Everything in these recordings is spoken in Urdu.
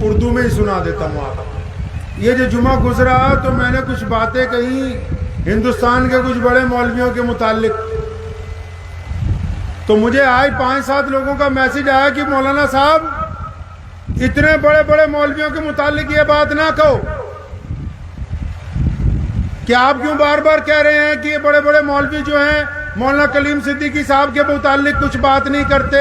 اردو میں ہی سنا دیتا ہوں آپ کو۔ یہ جو جمعہ گزرا تو میں نے کچھ باتیں کہیں ہندوستان کے کچھ بڑے مولویوں کے متعلق، تو مجھے آج 5-7 لوگوں کا میسج آیا کہ مولانا صاحب اتنے بڑے بڑے مولویوں کے متعلق یہ بات نہ کہو، کہ آپ کیوں بار بار کہہ رہے ہیں کہ یہ بڑے بڑے مولوی جو ہیں مولانا کلیم صدیقی صاحب کے متعلق کچھ بات نہیں کرتے،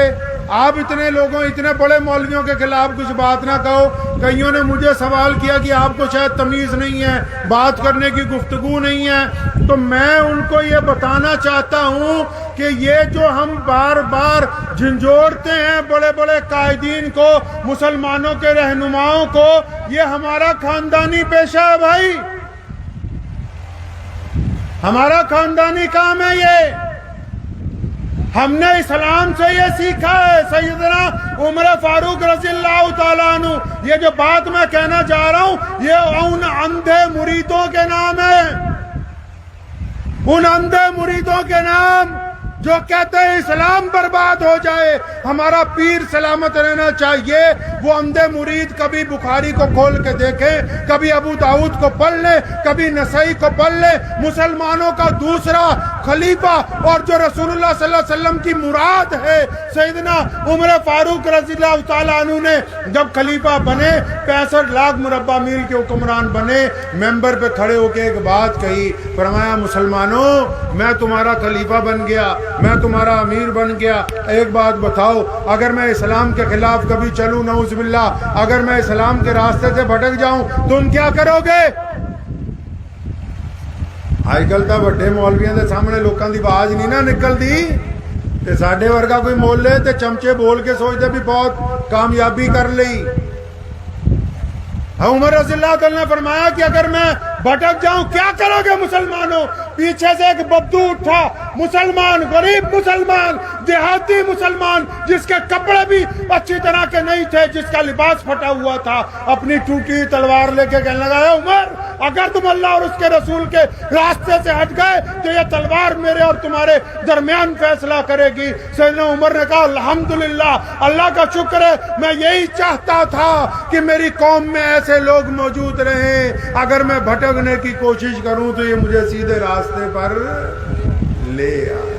آپ اتنے لوگوں اتنے بڑے مولویوں کے خلاف کچھ بات نہ کہو۔ کئیوں نے مجھے سوال کیا کہ آپ کو شاید تمیز نہیں ہے، بات کرنے کی گفتگو نہیں ہے، تو میں ان کو یہ بتانا چاہتا ہوں کہ یہ جو ہم بار بار جھنجھوڑتے ہیں بڑے بڑے قائدین کو، مسلمانوں کے رہنماؤں کو، یہ ہمارا خاندانی پیشہ ہے بھائی، ہمارا خاندانی کام ہے یہ، ہم نے اسلام سے یہ سیکھا ہے۔ سیدنا عمر فاروق رضی اللہ تعالیٰ عنہ، یہ جو بات میں کہنا جا رہا ہوں یہ ان اندھے مریدوں کے نام ہے، ان اندھے مریدوں کے نام جو کہتے ہیں اسلام برباد ہو جائے، ہمارا پیر سلامت رہنا چاہیے۔ وہ اندھے مرید کبھی بخاری کو کھول کے دیکھیں، کبھی ابو داؤد کو پڑھ لیں، کبھی نسائی کو پڑھ لیں۔ مسلمانوں کا دوسرا خلیفہ اور جو رسول اللہ صلی اللہ علیہ وسلم کی مراد ہے، سیدنا عمر فاروق رضی اللہ تعالیٰ عنہ نے جب خلیفہ بنے، 65 لاکھ مربع میل کے حکمران بنے، ممبر پہ کھڑے ہو کے ایک بات کہی، فرمایا مسلمانوں میں تمہارا خلیفہ بن گیا، میں تمہارا امیر بن گیا، ایک بات بتاؤ، اگر میں اسلام کے خلاف کبھی چلوں، نعوذ باللہ، اگر میں اسلام کے راستے سے بھٹک جاؤں، تم کیا کرو گے؟ آج کل تو بڑے مولویاں دے سامنے لوکاں دی آواز نہیں نہ نکلدی، تے ساڈے ورگا کوئی مول لے تے چمچے بول کے سوچتے بھی بہت کامیابی کر لئی۔ عمر رضی اللہ عنہ نے فرمایا کہ اگر میں بھٹک جاؤں کیا کرو گے مسلمانوں؟ پیچھے سے ایک بدو اٹھا، مسلمان، غریب مسلمان، دیہاتی مسلمان، جس کے کپڑے بھی اچھی طرح کے نہیں تھے، جس کا لباس پھٹا ہوا تھا، اپنی ٹوٹی تلوار لے کے کہنے لگا، اے عمر اگر تم اللہ اور اس کے رسول کے راستے سے ہٹ گئے تو یہ تلوار میرے اور تمہارے درمیان فیصلہ کرے گی۔ سیدنا عمر نے کہا الحمدللہ، اللہ کا شکر ہے، میں یہی چاہتا تھا کہ میری قوم میں ایسے لوگ موجود رہیں، اگر میں بھٹکنے کی کوشش کروں تو یہ مجھے سیدھے راستے پر لے آئے۔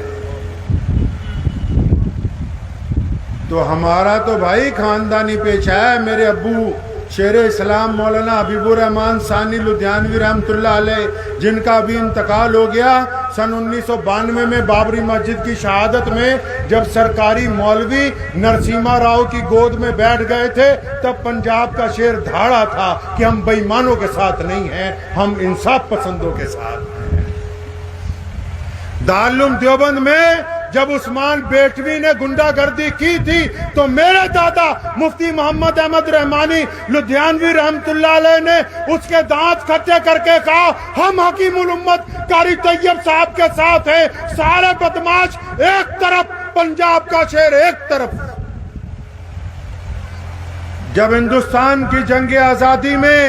تو ہمارا تو بھائی خاندانی پیشہ ہے۔ میرے ابو شیر اسلام مولانا حبیب الرحمان ثانی لدھیانوی رحمۃ اللہ علیہ، جن کا ابھی انتقال ہو گیا، سن 1992 میں بابری مسجد کی شہادت میں جب سرکاری مولوی نرسیما راؤ کی گود میں بیٹھ گئے تھے، تب پنجاب کا شیر دھاڑا تھا کہ ہم بے ایمانوں کے ساتھ نہیں ہیں، ہم انصاف پسندوں کے ساتھ ہیں۔ دارالعلوم دیوبند میں جب عثمان بیٹوی نے گنڈا گردی کی تھی تو میرے دادا مفتی محمد احمد رحمانی لدھیانوی رحمت اللہ علیہ نے اس کے دانت کھٹے کر کے کہا، ہم حکیم الامت قاری طیب صاحب کے ساتھ ہیں، سارے بدماش ایک طرف، پنجاب کا شیر ایک طرف۔ جب ہندوستان کی جنگ آزادی میں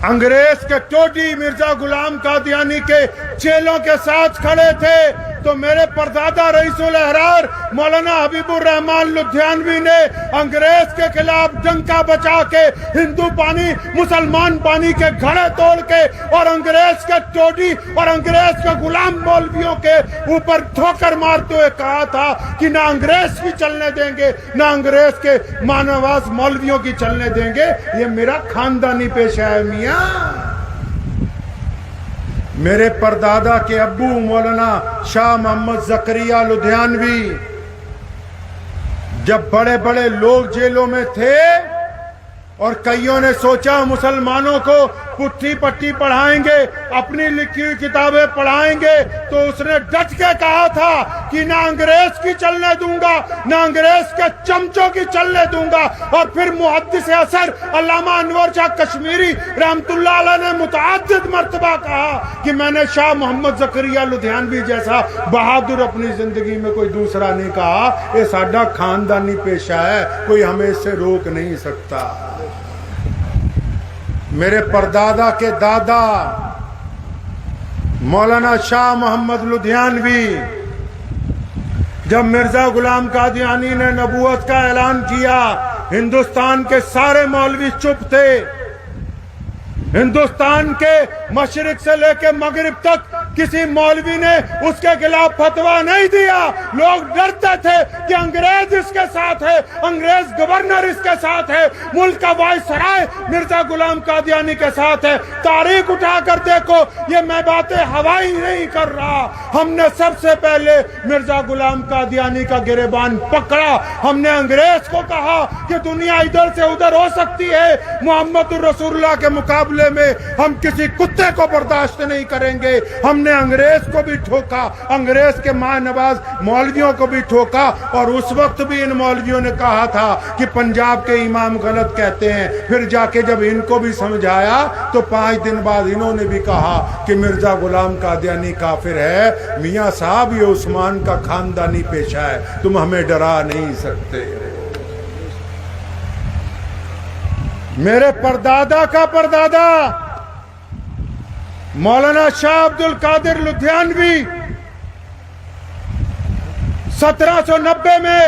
انگریز کے ٹوڈی مرزا غلام قادیانی کے چیلوں کے ساتھ کھڑے تھے تو میرے پردادا رئیس الاحرار مولانا حبیب الرحمان لدھیانوی نے انگریز کے خلاف ڈنکا بچا کے ہندو پانی مسلمان پانی کے گھڑے توڑ کے اور انگریز کے ٹوڈی اور انگریز کے غلام مولویوں کے اوپر ٹھوکر مارتے ہوئے کہا تھا کہ نہ انگریز کی چلنے دیں گے، نہ انگریز کے مانواز مولویوں کی چلنے دیں گے۔ یہ میرا خاندانی پیشہ ہے میاں۔ میرے پردادا کے ابو مولانا شاہ محمد زکریہ لدھیانوی جب بڑے بڑے لوگ جیلوں میں تھے اور کئیوں نے سوچا مسلمانوں کو پٹھی پٹی پڑھائیں گے، اپنی لکھی ہوئی کتابیں پڑھائیں گے، تو اس نے ڈٹ کے کہا تھا کہ نہ انگریز کی چلنے دوں گا، نہ انگریز کے چمچوں کی چلنے دوں گا۔ اور پھر محدث اثر علامہ انور شاہ کشمیری رحمت اللہ علیہ نے متعدد مرتبہ کہا کہ میں نے شاہ محمد زکریا لدھیانوی جیسا بہادر اپنی زندگی میں کوئی دوسرا نہیں کہا۔ یہ ساڈا خاندانی پیشہ ہے، کوئی ہمیں اس سے روک نہیں سکتا۔ میرے پردادا کے دادا مولانا شاہ محمد لدھیانوی جب مرزا غلام قادیانی نے نبوت کا اعلان کیا ہندوستان کے سارے مولوی چپ تھے. ہندوستان کے مشرق سے لے کے مغرب تک کسی مولوی نے اس کے خلاف فتویٰ نہیں دیا. لوگ ڈرتے تھے کہ انگریز اس کے ساتھ ہے, انگریز گورنر اس کے ساتھ ہے, ملک کا وائسرائے مرزا غلام قادیانی کے ساتھ ہے. تاریخ اٹھا کر دیکھو, یہ میں باتیں ہوائی نہیں کر رہا. ہم نے سب سے پہلے مرزا غلام قادیانی کا گریبان پکڑا. ہم نے انگریز کو کہا کہ دنیا ادھر سے ادھر ہو سکتی ہے, محمد رسول اللہ کے مقابلے میں ہم کسی کتے کو برداشت نہیں کریں گے. ہم نے انگریز کو بھی ٹھوکا, انگریز کے ماں نواز مولویوں کو بھی ٹھوکا, اور اس وقت بھی ان مولویوں نے کہا تھا کہ پنجاب کے امام غلط کہتے ہیں. پھر جا کے جب ان کو بھی سمجھایا تو 5 دن بعد انہوں نے بھی کہا کہ مرزا غلام قادیانی کافر ہے. میاں صاحب یہ عثمان کا خاندانی پیشہ ہے, تم ہمیں ڈرا نہیں سکتے. میرے پردادا کا پردادا مولانا شاہ عبد القادر لدھیانوی 1790 میں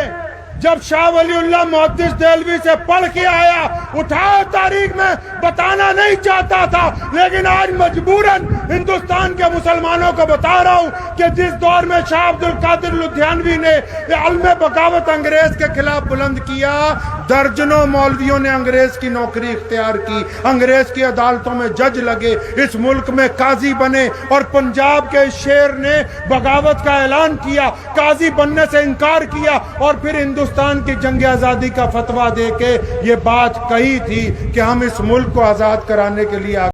جب شاہ ولی اللہ محدث دہلوی سے پڑھ کے آیا, اٹھاؤ تاریخ میں بتانا نہیں چاہتا تھا, لیکن آج مجبوراً ہندوستان کے مسلمانوں کو بتا رہا ہوں کہ جس دور میں شاہ عبد القادر لدھیانوی نے علم بغاوت انگریز کے خلاف بلند کیا, درجنوں مولویوں نے انگریز کی نوکری اختیار کی, انگریز کی عدالتوں میں جج لگے, اس ملک میں قاضی بنے, اور پنجاب کے شیر نے بغاوت کا اعلان کیا, قاضی بننے سے انکار کیا, اور پھر ہندوستان کی جنگ آزادی کا فتویٰ دے کے یہ بات کہی تھی کہ ہم اس ملک کو آزاد کرانے کے لیے